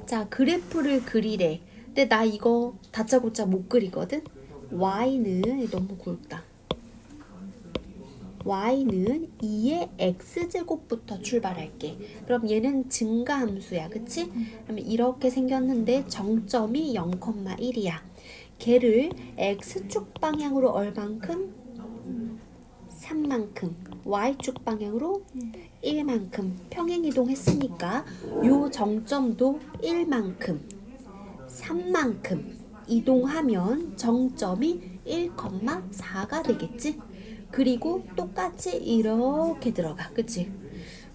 자, 그래프를 그리래. 근데 나 이거 다짜고짜 못 그리거든? y는 너무 굵다. y는 2의 x제곱부터 출발할게. 그럼 얘는 증가함수야. 그치? 그러면 이렇게 생겼는데 정점이 0,1이야. 걔를 x축 방향으로 얼만큼? 3만큼. y축 방향으로 1만큼. 평행이동했으니까 요 정점도 1만큼, 3만큼 이동하면 정점이 1,4가 되겠지? 그리고 똑같이 이렇게 들어가. 그치?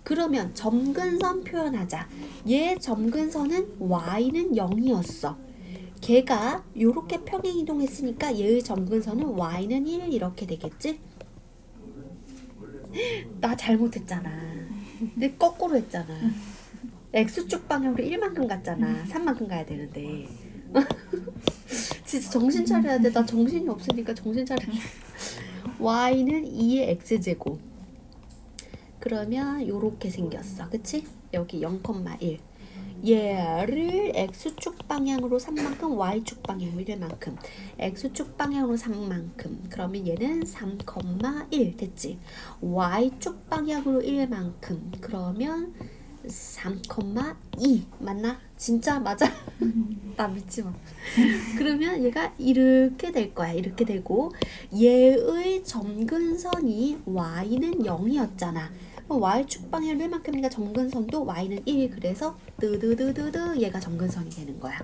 그러면 점근선 표현하자. 얘 점근선은 y는 0이었어. 걔가 요렇게 평행이동했으니까 얘의 점근선은 y는 1 이렇게 되겠지? 나 잘못했잖아. 근데 거꾸로 했잖아. x축 방향으로 1만큼 갔잖아. 3만큼 가야 되는데. 진짜 정신 차려야 돼. 나 정신이 없으니까 정신 차려야 돼. y는 2의 x제곱. 그러면 요렇게 생겼어. 그치? 여기 0,1. 얘를 x축 방향으로 3만큼, y축 방향으로 1만큼. x축 방향으로 3만큼. 그러면 얘는 3,1 됐지? y축 방향으로 1만큼. 그러면 3,2 맞나? 진짜 맞아? 나 믿지 마. 그러면 얘가 이렇게 될 거야. 이렇게 되고 얘의 점근선이 y는 0이었잖아. y축 방향 1만큼이니까 점근선도 y는 1. 그래서 뜨드드드드 얘가 점근선이 되는 거야.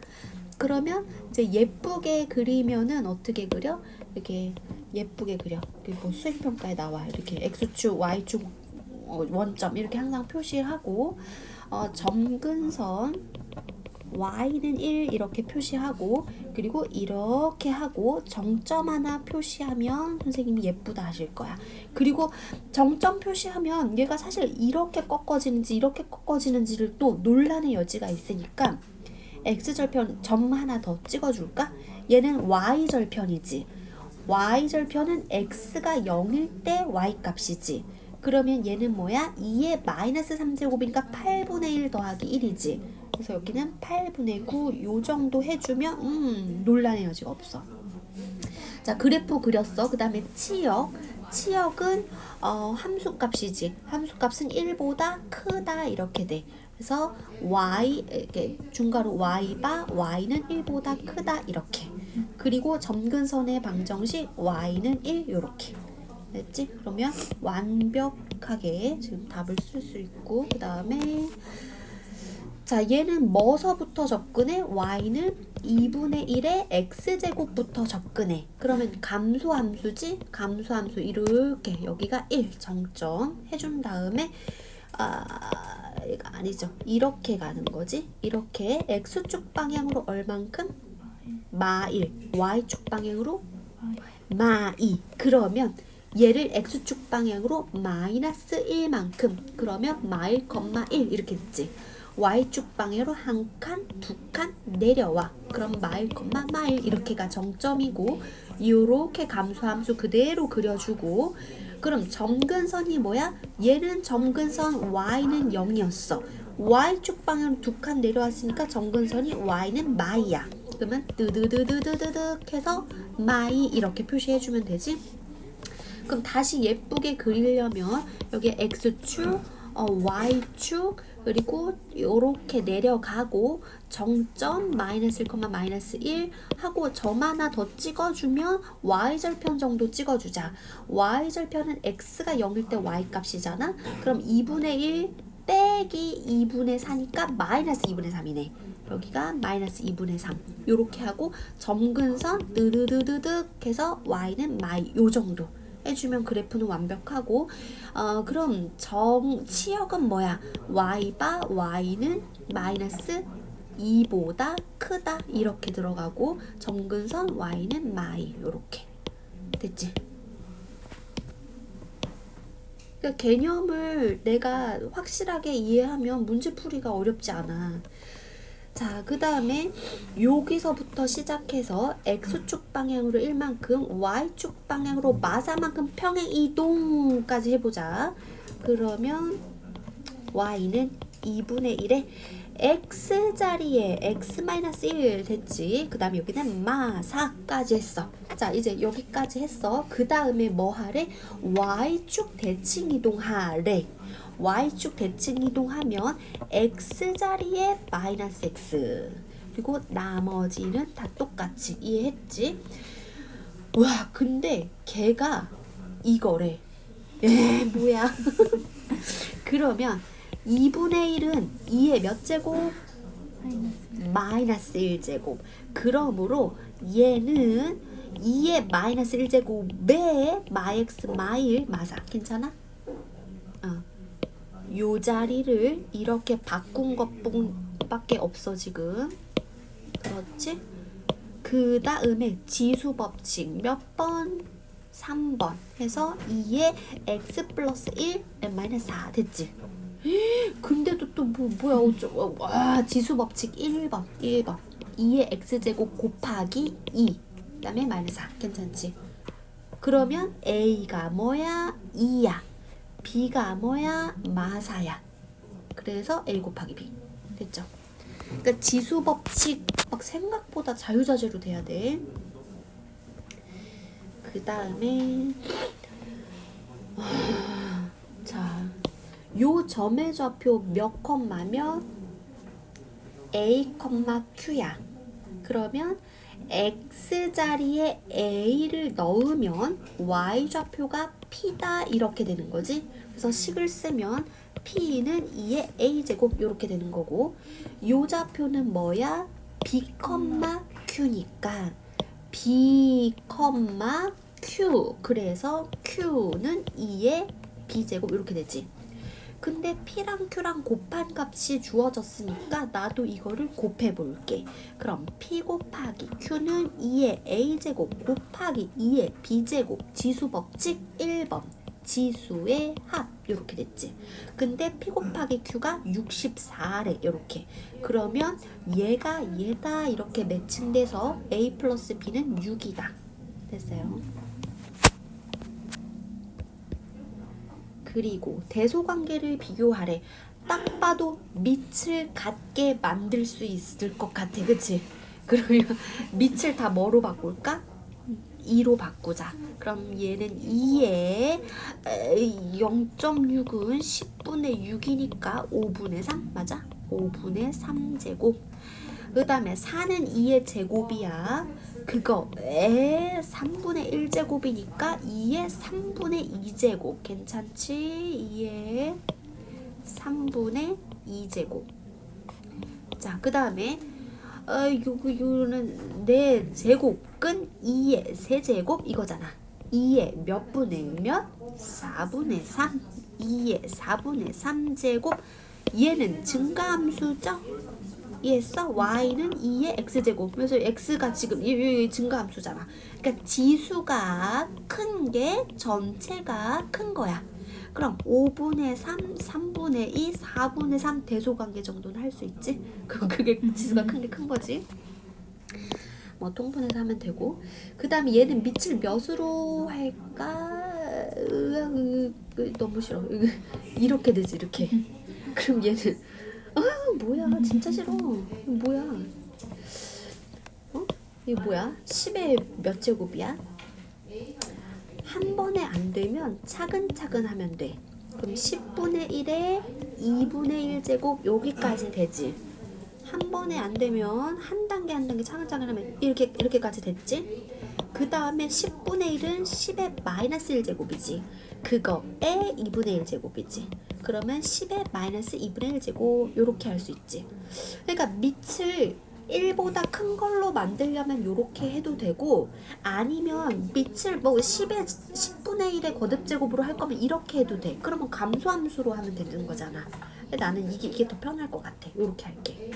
그러면 이제 예쁘게 그리면은 어떻게 그려? 이렇게 예쁘게 그려. 뭐 수행평가에 나와. 이렇게 x축, y축 원점 이렇게 항상 표시하고 점근선 y는 1 이렇게 표시하고 그리고 이렇게 하고 정점 하나 표시하면 선생님이 예쁘다 하실 거야. 그리고 정점 표시하면 얘가 사실 이렇게 꺾어지는지 이렇게 꺾어지는지를 또 논란의 여지가 있으니까 x절편 점 하나 더 찍어줄까? 얘는 y절편이지. y절편은 x가 0일 때 y값이지. 그러면 얘는 뭐야? 2의 마이너스 3제곱이니까 8분의 1 더하기 1이지. 그래서 여기는 8분의 9 요 정도 해주면 논란의 여지가 없어. 자, 그래프 그렸어. 그 다음에 치역. 치역은 함수값이지. 함수값은 1보다 크다 이렇게 돼. 그래서 y 이렇게 중괄호 y바 y는 1보다 크다 이렇게. 그리고 점근선의 방정식 y는 1 요렇게. 됐지? 그러면 완벽하게 지금 답을 쓸 수 있고 그 다음에 자 얘는 뭐서부터 접근해? y는 2분의 1의 x제곱부터 접근해. 그러면 감소함수지? 감소함수 이렇게 여기가 1 정점 해준 다음에 이거 아니죠. 이렇게 가는 거지. 이렇게 x축 방향으로 얼만큼? 마1 y축 방향으로 마2 그러면 얘를 x축 방향으로 마이너스 1만큼 그러면 마1,1 이렇게 됐지. y축 방향으로 한 칸, 두 칸 내려와. 그럼 마1,1 이렇게가 정점이고 요렇게 감소함수 그대로 그려주고 그럼 점근선이 뭐야? 얘는 점근선 y는 0이었어. y축 방향으로 두 칸 내려왔으니까 점근선이 y는 마이야. 그러면 뜨드드드드드득 해서 마이 이렇게 표시해주면 되지. 그럼 다시 예쁘게 그리려면 여기 x축, y축 그리고 요렇게 내려가고 정점 마이너스 1, 마이너스 1 하고 점 하나 더 찍어주면 y절편 정도 찍어주자. y절편은 x가 0일 때 y값이잖아. 그럼 2분의 1 빼기 2분의 4니까 마이너스 2분의 3이네. 여기가 마이너스 2분의 3 요렇게 하고 점근선 드드드드득 해서 y는 마이 요 정도 해주면 그래프는 완벽하고 그럼 치역은 뭐야? y바 y는 마이너스 2보다 크다 이렇게 들어가고 점근선 y는 마이 요렇게 됐지? 그러니까 개념을 내가 확실하게 이해하면 문제풀이가 어렵지 않아. 자, 그 다음에 여기서부터 시작해서 x축 방향으로 1만큼 y축 방향으로 마사만큼 평행 이동까지 해보자. 그러면 y는 2분의 1에 x 자리에 x-1 됐지. 그 다음에 여기는 마4까지 했어. 자, 이제 여기까지 했어. 그 다음에 뭐 하래? y축 대칭 이동하래. y축 대칭 이동하면 x 자리에 마이너스 x. 그리고 나머지는 다 똑같이 이해했지? 와, 근데 걔가 이거래. 뭐야? 그러면 2분의 1은 2의 몇 제곱? 마이너스 1제곱. 그러므로 얘는 2의 마이너스 1제곱에 마x 마일 마사. 괜찮아? 요 자리를 이렇게 바꾼 것뿐밖에 없어 지금. 그렇지? 그 다음에 지수 법칙 몇 번? 3번 해서 2의 x 플러스 1 마이너스 4 됐지? 근데도 또 뭐야 어쩌 와 지수 법칙 1번 2의 x제곱 곱하기 2 그 다음에 마이너스 4 괜찮지? 그러면 a가 뭐야? 2야. b가 뭐야? 마사야. 그래서 a 곱하기 b 됐죠? 그러니까 지수 법칙 막 생각보다 자유자재로 돼야 돼. 그 다음에 자, 요 점의 좌표 몇 컴마면 a, q야. 그러면 x 자리에 a를 넣으면 y 좌표가 p다 이렇게 되는 거지. 그래서 식을 쓰면 p는 2의 a제곱 이렇게 되는 거고, 요 좌표는 뭐야? b, q니까 b, q. 그래서 q는 2의 b제곱 이렇게 되지. 근데 p랑 q랑 곱한 값이 주어졌으니까 나도 이거를 곱해 볼게. 그럼 p 곱하기 q는 2의 a제곱 곱하기 2의 b제곱 지수 법칙 1번 지수의 합 이렇게 됐지. 근데 p 곱하기 q가 64래 이렇게. 그러면 얘가 얘다 이렇게 매칭돼서 a 플러스 b는 6이다. 됐어요. 그리고 대소관계를 비교하래. 딱 봐도 밑을 같게 만들 수 있을 것 같아. 그치? 그러면 밑을 다 뭐로 바꿀까? 2로 바꾸자. 그럼 얘는 2에 0.6은 10분의 6이니까 5분의 3 맞아? 5분의 3제곱. 그 다음에 4는 2의 제곱이야. 그거에 3분의 1제곱이니까 2의 3분의 2제곱. 괜찮지? 2의 3분의 2제곱. 자, 그 다음에 요거는 내 제곱은 2의 세제곱 이거잖아. 2의 몇 분의 몇? 4분의 3. 2의 4분의 3제곱. 얘는 증가함수죠? 이해했어? y는 2의 x제곱. 그래서 x가 지금 이 증가함수잖아. 그러니까 지수가 큰 게 전체가 큰 거야. 그럼 5분의 3, 3분의 2, 4분의 3 대소관계 정도는 할 수 있지? 그게 지수가 큰 게 큰 거지. 뭐 통분해서 하면 되고. 그 다음에 얘는 밑을 몇으로 할까? 너무 싫어. 이렇게 되지 이렇게. 그럼 얘는 뭐야 진짜 싫어. 뭐야 이거 뭐야? 10의 몇 제곱이야? 한 번에 안 되면 차근차근 하면 돼. 그럼 10분의 1에 2분의 1제곱 여기까지 되지. 한 번에 안 되면 한 단계 한 단계 차근차근 하면 이렇게까지 됐지. 그 다음에 10분의 1은 10의 마이너스 1제곱이지. 그거에 2분의 1제곱이지. 그러면 10의 마이너스 2분의 1제곱 요렇게 할 수 있지. 그러니까 밑을 1보다 큰 걸로 만들려면 요렇게 해도 되고, 아니면 밑을 뭐 10분의 1의 거듭제곱으로 할 거면 이렇게 해도 돼. 그러면 감소함수로 하면 되는 거잖아. 근데 나는 이게 더 편할 것 같아. 요렇게 할게.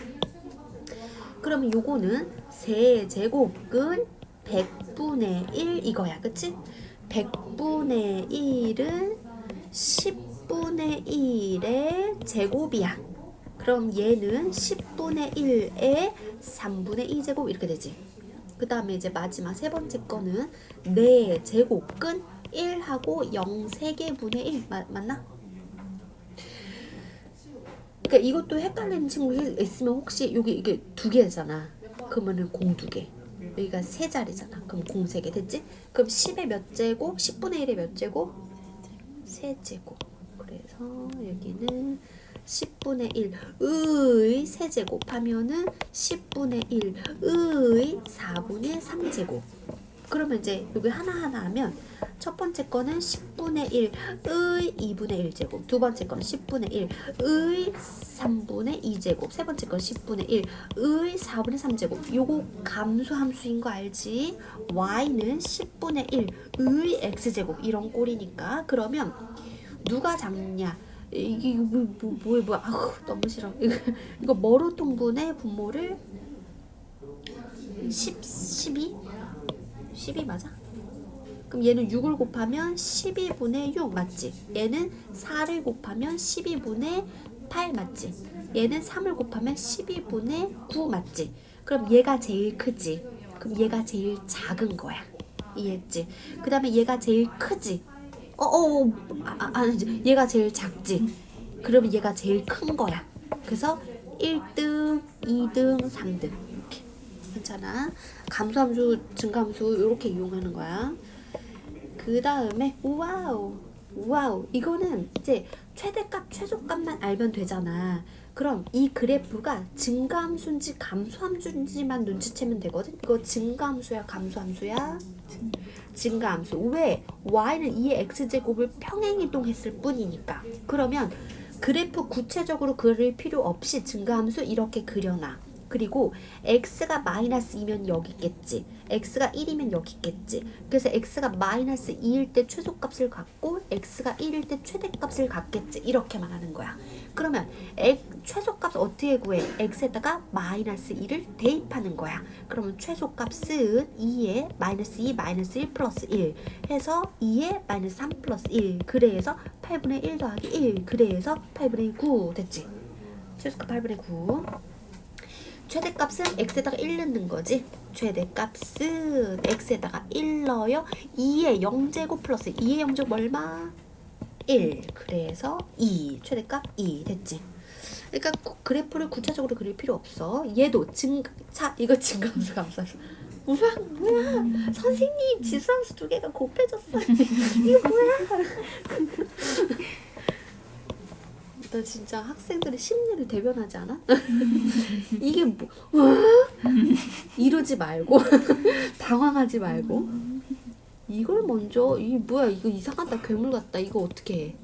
그러면 요거는 세제곱은 100분의 1 이거야. 그치? 100분의 1은 10분의 1의 제곱이야. 그럼 얘는 10분의 1에 3분의 2제곱 이렇게 되지. 그 다음에 이제 마지막 세 번째 거는 내 제곱은 1하고 0 3개 분의 1 맞나? 그러니까 이것도 헷갈리는 친구 있으면 혹시 여기 이게 두 개잖아. 그러면은 공 두 개. 여기가 세 자리잖아. 그럼 공 세 개 됐지? 그럼 10의 몇 제곱? 10분의 1의 몇 제곱? 세제곱. 그래서 여기는 10분의 1의 세제곱 하면은 10분의 1의 4분의 3제곱. 그러면 이제 여기 하나하나 하면 첫 번째 거는 10분의 1의 2분의 1제곱, 두 번째 거는 10분의 1의 3분의 2제곱, 세 번째 거는 10분의 1의 4분의 3제곱. 요거 감소함수인 거 알지? y는 10분의 1의 x제곱 이런 꼴이니까. 그러면 누가 작냐? 이게 뭐야? 아우 너무 싫어. 이거 뭐로 통분해? 분모를 12 맞아? 그럼 얘는 6을 곱하면 12분의 6 맞지? 얘는 4를 곱하면 12분의 8 맞지? 얘는 3을 곱하면 12분의 9 맞지? 그럼 얘가 제일 크지? 그럼 얘가 제일 작은 거야. 이해했지? 그 다음에 얘가 제일 크지? 얘가 제일 작지? 그러면 얘가 제일 큰 거야. 그래서 1등, 2등, 3등 이렇게. 괜찮아? 감소함수, 증가함수 이렇게 이용하는 거야. 그 다음에 와우 이거는 이제 최대값, 최소값만 알면 되잖아. 그럼 이 그래프가 증가함수인지 감소함수인지만 눈치채면 되거든. 이거 증가함수야, 감소함수야? 증가함수. 왜? y는 2의 x제곱을 평행이동했을 뿐이니까. 그러면 그래프 구체적으로 그릴 필요 없이 증가함수 이렇게 그려놔. 그리고 x가 마이너스 2면 여기 있겠지. x가 1이면 여기 있겠지. 그래서 x가 마이너스 2일 때 최소값을 갖고 x가 1일 때 최대값을 갖겠지. 이렇게만 하는 거야. 그러면 최소값 어떻게 구해? x에다가 마이너스 2를 대입하는 거야. 그러면 최소값은 2에 마이너스 2 마이너스 1 플러스 1 해서 2에 마이너스 3 플러스 1 그래서 8분의 1 더하기 1 그래서 8분의 9 됐지? 최소값 8분의 9. 최대값은 x에다가 1 넣는 거지. 최대값은 x에다가 1 넣어요. 2의 0제곱 플러스 2의 0제곱 얼마? 1. 그래서 2. 최대값 2. 됐지? 그러니까 그래프를 구체적으로 그릴 필요 없어. 얘도 이거 증가함수 감소함수. 뭐야? 선생님 지수함수 두 개가 곱해졌어. 이거 뭐야? 너 진짜 학생들의 심리를 대변하지 않아? 이게 뭐 이러지 말고 당황하지 말고 이걸 먼저 이게 뭐야 이거 이상하다 괴물 같다 이거 어떻게 해?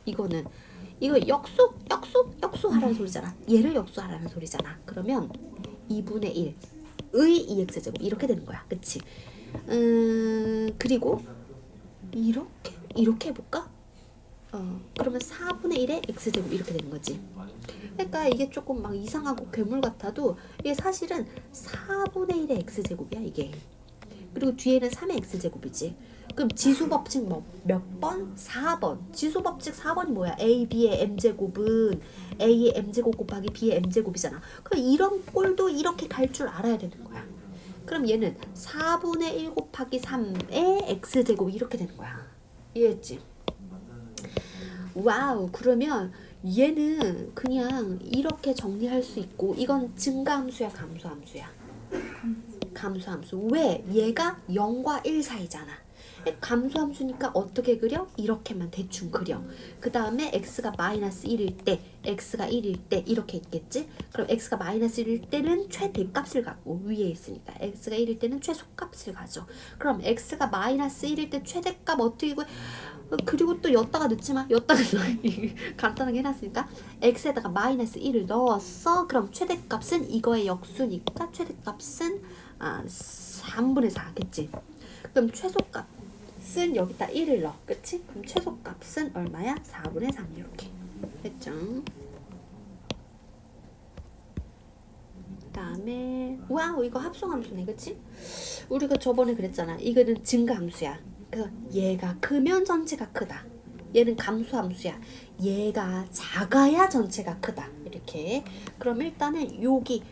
이거 역수하라는 소리잖아. 얘를 역수하라는 소리잖아. 그러면 2분의 1의 2x제곱 이렇게 되는 거야. 그치? 그리고 이렇게 해볼까? 그러면 4분의 1의 x제곱 이렇게 되는 거지. 그러니까 이게 조금 막 이상하고 괴물 같아도 이게 사실은 4분의 1의 x제곱이야 이게. 그리고 뒤에는 3의 x제곱이지. 그럼 지수법칙 몇 번? 4번. 지수법칙 4번이 뭐야? a, b의 m제곱은 a의 m제곱 곱하기 b의 m제곱이잖아. 그럼 이런 꼴도 이렇게 갈 줄 알아야 되는 거야. 그럼 얘는 4분의 1 곱하기 3의 x제곱 이렇게 되는 거야. 이해했지? 와우. 그러면 얘는 그냥 이렇게 정리할 수 있고 이건 증가함수야, 감소함수야? 감소함수. 왜? 얘가 0과 1 사이잖아. 감소함수니까 어떻게 그려? 이렇게만 대충 그려. 그 다음에 x가 마이너스 1일 때, x가 1일 때 이렇게 있겠지? 그럼 x가 마이너스 1일 때는 최대값을 갖고 위에 있으니까 x가 1일 때는 최소값을 가져. 그럼 x가 마이너스 1일 때 최대값 어떻게 구해? 그리고 또 였다가 넣지 마. 였다가 간단하게 해놨으니까 x에다가 마이너스 1을 넣었어. 그럼 최대값은 이거의 역수니까 최대값은 3분의 4겠지. 그럼 최소값은 여기다 1을 넣어. 그치? 그럼 최소값은 얼마야? 4분의 3 이렇게 됐죠? 다음에 와우 이거 합성함수네. 그치? 우리가 저번에 그랬잖아. 이거는 증가함수야. 그래서 얘가 크면 전체가 크다. 얘는 감소함수야. 얘가 작아야 전체가 크다. 이렇게. 그럼 일단은 여기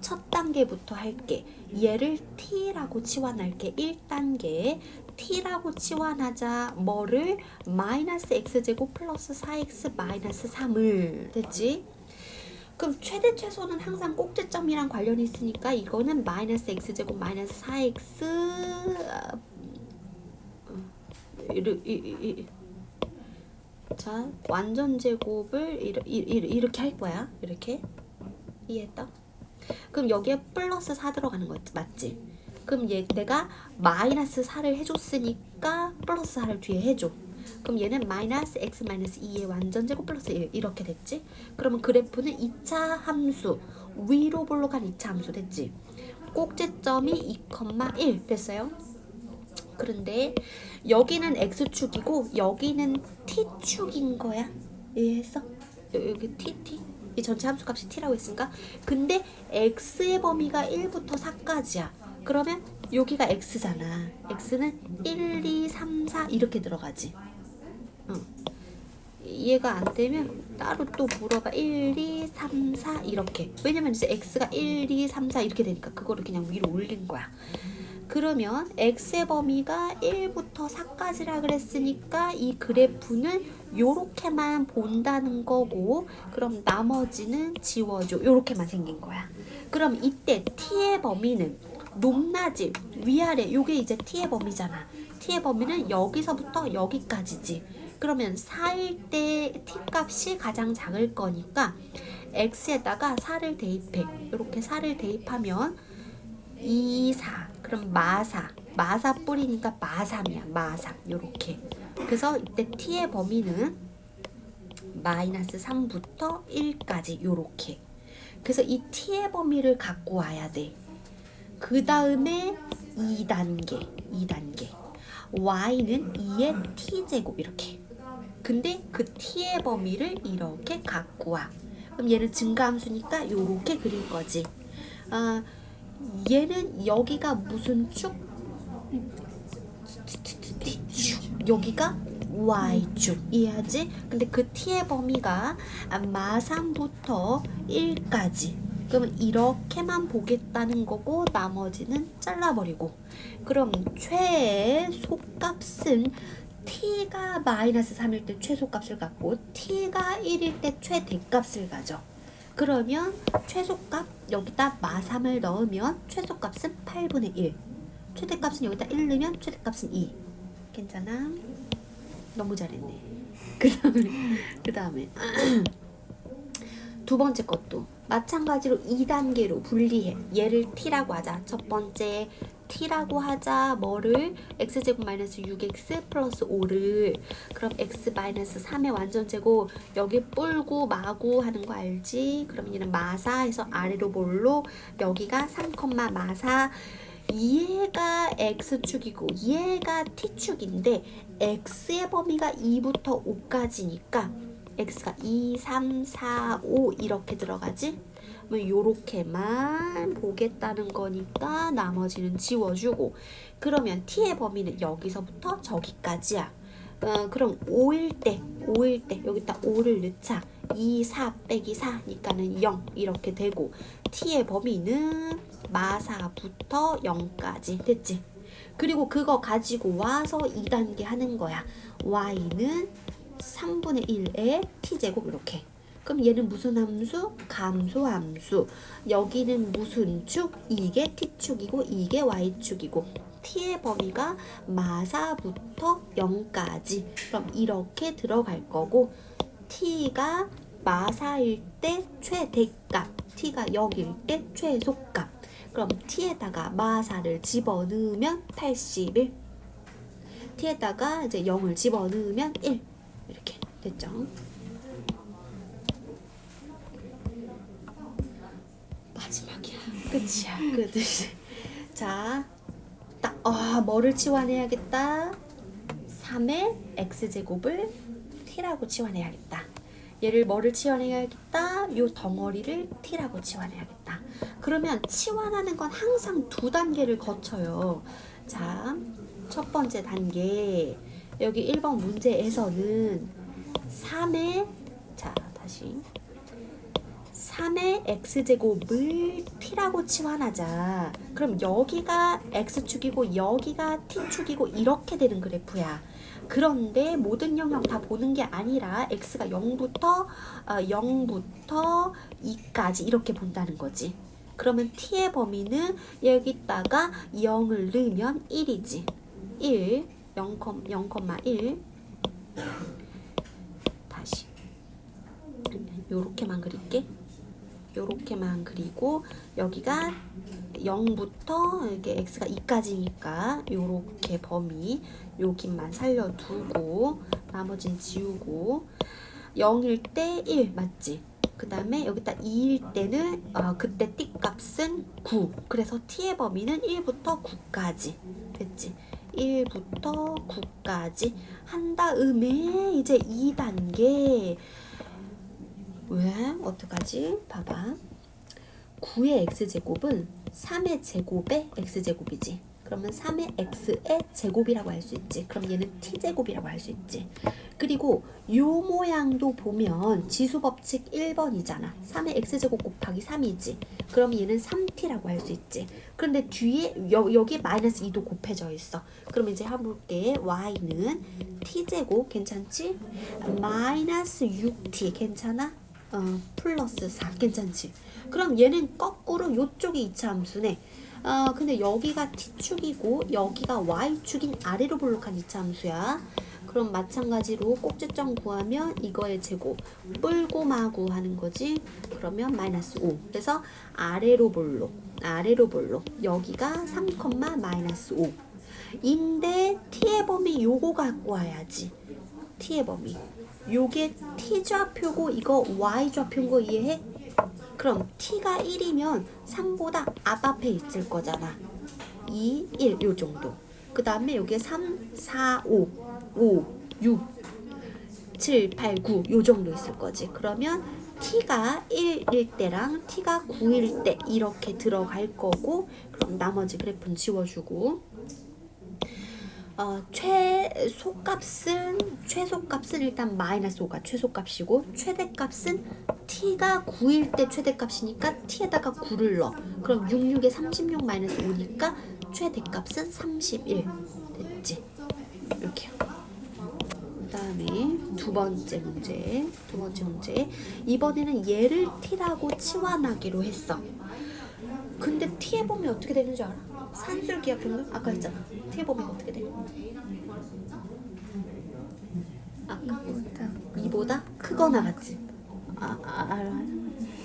첫 단계부터 할게. 얘를 t라고 치환할게. 1단계 t라고 치환하자. 뭐를? 마이너스 x제곱 플러스 4x 마이너스 3을. 됐지? 그럼 최대 최소는 항상 꼭지점이랑 관련이 있으니까 이거는 마이너스 x제곱 마이너스 4x 자, 완전 제곱을 이렇게 할 거야. 이렇게. 이해했다? 그럼 여기에 플러스 4 들어가는 거 맞지? 그럼 내가 마이너스 4를 해줬으니까 플러스 4를 뒤에 해줘. 그럼 얘는 마이너스 x 마이너스 2의 완전 제곱 플러스 1 이렇게 됐지? 그러면 그래프는 2차 함수 위로 볼록한 2차 함수 됐지? 꼭지점이 2,1 됐어요? 그런데 여기는 x축이고 여기는 t축인 거야. 이해했어? 여기 t 이 전체 함수값이 t라고 했으니까. 근데 x의 범위가 1부터 4까지야. 그러면 여기가 x잖아. x는 1, 2, 3, 4 이렇게 들어가지. 이해가 안 되면 따로 또 물어봐. 1, 2, 3, 4 이렇게. 왜냐면 이제 x가 1, 2, 3, 4 이렇게 되니까 그거를 그냥 위로 올린 거야. 그러면 x의 범위가 1부터 4까지라 그랬으니까 이 그래프는 요렇게만 본다는 거고, 그럼 나머지는 지워줘. 요렇게만 생긴 거야. 그럼 이때 t의 범위는 높낮이 위아래 요게 이제 t의 범위잖아. t의 범위는 여기서부터 여기까지지. 그러면 4일 때 t 값이 가장 작을 거니까 x에다가 4를 대입해. 이렇게 4를 대입하면 2, 4. 그럼 마사 뿌리니까 마3이야. 마3 요렇게. 그래서 이때 t의 범위는 마이너스 3부터 1까지 요렇게. 그래서 이 t의 범위를 갖고 와야 돼. 그 다음에 2단계 y는 2의 t제곱 이렇게. 근데 그 t의 범위를 이렇게 갖고 와. 그럼 얘는 증가함수니까 요렇게 그릴 거지. 얘는 여기가 무슨 축? t축. 여기가 y축. 이해하지? 근데 그 t의 범위가 마3부터 1까지. 그러면 이렇게만 보겠다는 거고 나머지는 잘라버리고. 그럼 최소값은 t가 마이너스 3일 때 최소값을 갖고 t가 1일 때 최대값을 가져. 그러면 최소값 여기다 마3을 넣으면 최소값은 8분의 1. 최대값은 여기다 1 넣으면 최대값은 2. 괜찮아? 너무 잘했네. 그 다음에 두 번째 것도 마찬가지로 2단계로 분리해. 얘를 t라고 하자. 첫 번째 t라고 하자. 뭐를? x제곱 마이너스 6x 플러스 5를. 그럼 x 마이너스 3의 완전제곱 여기 뿔고 마구 하는 거 알지? 그럼 얘는 마사에서 아래로 볼록. 여기가 3, 마사. 얘가 x축이고 얘가 t축인데 x의 범위가 2부터 5까지니까 x가 2, 3, 4, 5 이렇게 들어가지? 뭐 요렇게만 보겠다는 거니까 나머지는 지워주고. 그러면 t의 범위는 여기서부터 저기까지야. 그럼 5일 때 여기다 5를 넣자. 2, 4 빼기 4니까는 0 이렇게 되고 t의 범위는 마4부터 0까지 됐지? 그리고 그거 가지고 와서 2단계 하는 거야. y는 3분의 1의 t제곱 이렇게. 그럼 얘는 무슨 함수? 감소함수. 여기는 무슨 축? 이게 t축이고 이게 y축이고 t의 범위가 마4부터 0까지. 그럼 이렇게 들어갈 거고 t가 마4일 때 최대값, t가 0일 때 최소값. 그럼 t에다가 마4를 집어넣으면 81. t에다가 이제 0을 집어넣으면 1. 이렇게 됐죠? 마지막이야. 끝이야. 끝. 자, 딱 뭐를 치환해야겠다. 3의 x제곱을 t라고 치환해야겠다. 얘를 뭐를 치환해야겠다. 요 덩어리를 t라고 치환해야겠다. 그러면 치환하는 건 항상 두 단계를 거쳐요. 자, 첫 번째 단계. 여기 1번 문제에서는 3의 자, 다시 3의 x제곱을 t라고 치환하자. 그럼 여기가 x축이고 여기가 t축이고 이렇게 되는 그래프야. 그런데 모든 영역 다 보는 게 아니라 x가 0부터 2까지 이렇게 본다는 거지. 그러면 t의 범위는 여기다가 0을 넣으면 1이지. 1, 0,1 다시 요렇게만 그릴게. 요렇게만 그리고 여기가 0부터 이렇게 x가 2까지니까 요렇게 범위 여기만 살려두고 나머지는 지우고 0일 때 1 맞지? 그 다음에 여기다 2일 때는 그때 t 값은 9. 그래서 t의 범위는 1부터 9까지 됐지? 1부터 9까지 한 다음에 이제 2단계 왜? 어떡하지? 봐봐. 9의 x제곱은 3의 제곱의 x제곱이지. 그러면 3의 x의 제곱이라고 할 수 있지. 그럼 얘는 t제곱이라고 할 수 있지. 그리고 요 모양도 보면 지수법칙 1번이잖아. 3의 x제곱 곱하기 3이지. 그럼 얘는 3t라고 할 수 있지. 그런데 뒤에 여기 마이너스 2도 곱해져 있어. 그럼 이제 한번 볼게. y는 t제곱 괜찮지? 마이너스 6t 괜찮아? 플러스 4 괜찮지? 그럼 얘는 거꾸로 요쪽이 이차함수네. 근데 여기가 t축이고 여기가 y축인 아래로 볼록한 이차함수야. 그럼 마찬가지로 꼭지점 구하면 이거의 제곱 뿔고 마구 하는 거지. 그러면 마이너스 5. 그래서 아래로 볼록 여기가 3, 마이너스 5 인데 t의 범위 요거 갖고 와야지. t의 범위 요게 t좌표고 이거 y좌표인 거 이해해? 그럼 t가 1이면 3보다 앞에 있을 거잖아. 2, 1 요 정도. 그 다음에 여기에 3, 4, 5, 6, 7, 8, 9 요 정도 있을 거지. 그러면 t가 1일 때랑 t가 9일 때 이렇게 들어갈 거고 그럼 나머지 그래프는 지워주고 최소값은 일단 마이너스 5가 최소값이고 최대값은 t가 9일 때 최대값이니까 t에다가 9를 넣어. 그럼 66에 36 마이너스 5니까 최대값은 31 됐지. 이렇게. 그 다음에 두 번째 문제. 이번에는 얘를 t라고 치환하기로 했어. 근데 t의 범위 어떻게 되는 줄 알아? 산술기하 평균? 아까 했잖아. t의 범위가 어떻게 돼? 아까 2보다 크거나 같지?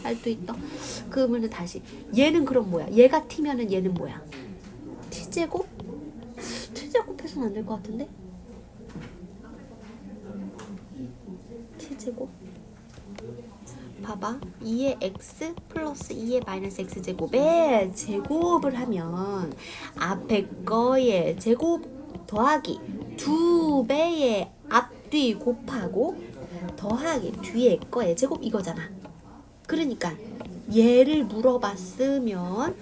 알도 있다. 그러면 다시 얘는 그럼 뭐야? 얘가 t면은 얘는 뭐야? t제곱? t제곱 해서는 안 될 것 같은데? t제곱? 봐봐. 2의 x 플러스 2의 마이너스 x제곱에 제곱을 하면 앞에 거에 제곱 더하기 2배의 앞뒤 곱하고 더하기 뒤에 거에 제곱 이거잖아. 그러니까 얘를 물어봤으면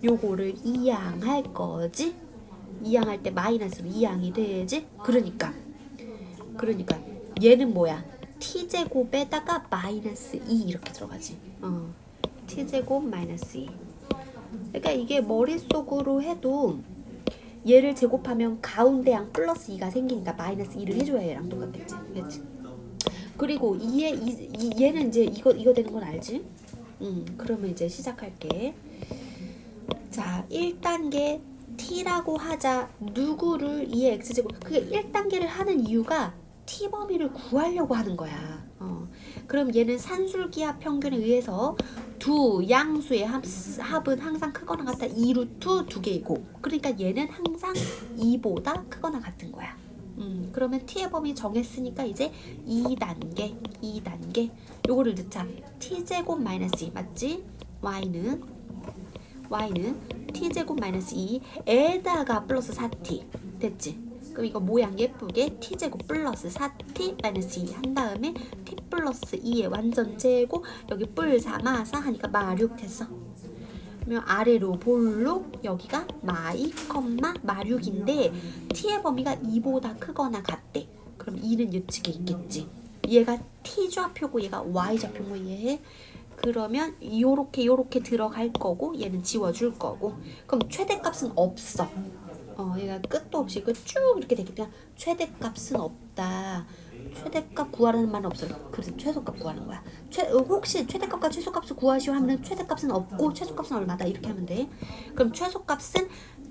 요거를 이항할 거지. 이항할 때 마이너스로 이항이 되지. 그러니까 얘는 뭐야? t제곱에다가 마이너스 2 이렇게 들어가지. t제곱 마이너스 2. 그러니까 이게 머릿속으로 해도 얘를 제곱하면 가운데 양 플러스 2가 생기니까 마이너스 2를 해줘야 얘랑 똑같겠지. 그렇지? 그리고 얘는 이제 이거 되는 건 알지? 그러면 이제 시작할게. 자, 1단계 t라고 하자. 누구를 2의 x제곱. 그게 1단계를 하는 이유가 t 범위를 구하려고 하는 거야. 그럼 얘는 산술기하 평균에 의해서 두 양수의 합은 항상 크거나 같다. 2루트 2개이고 그러니까 얘는 항상 2보다 크거나 같은 거야. 그러면 t의 범위 정했으니까 이제 2단계 요거를 넣자. t제곱 마이너스 2 맞지? y는 t제곱 마이너스 2에다가 플러스 4t 됐지? 그럼 이거 모양 예쁘게 t제곱 플러스 4t 마이너스 2 한 다음에 t 플러스 2의 완전제곱 여기 뿔 4 마사 하니까 마6 됐어. 그러면 아래로 볼록 여기가 마이 컴마 마6인데 t의 범위가 2보다 크거나 같대. 그럼 2는 이측에 있겠지. 얘가 t좌표고 얘가 y좌표고 이해해? 그러면 요렇게 들어갈 거고 얘는 지워줄 거고. 그럼 최대값은 없어. 얘가 끝도 없이 쭉 이렇게 되기 때문에 최대값은 없다. 최대값 구하라는 말은 없어요. 그래서 최소값 구하는 거야. 혹시 최대값과 최소값을 구하시오 하면 최대값은 없고 최소값은 얼마다 이렇게 하면 돼. 그럼 최소값은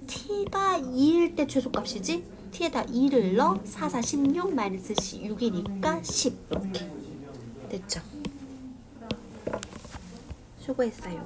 t가 2일 때 최소값이지. t에다 2를 넣어 4, 4, 16 마이너스 6이니까 10 이렇게 됐죠. 수고했어요.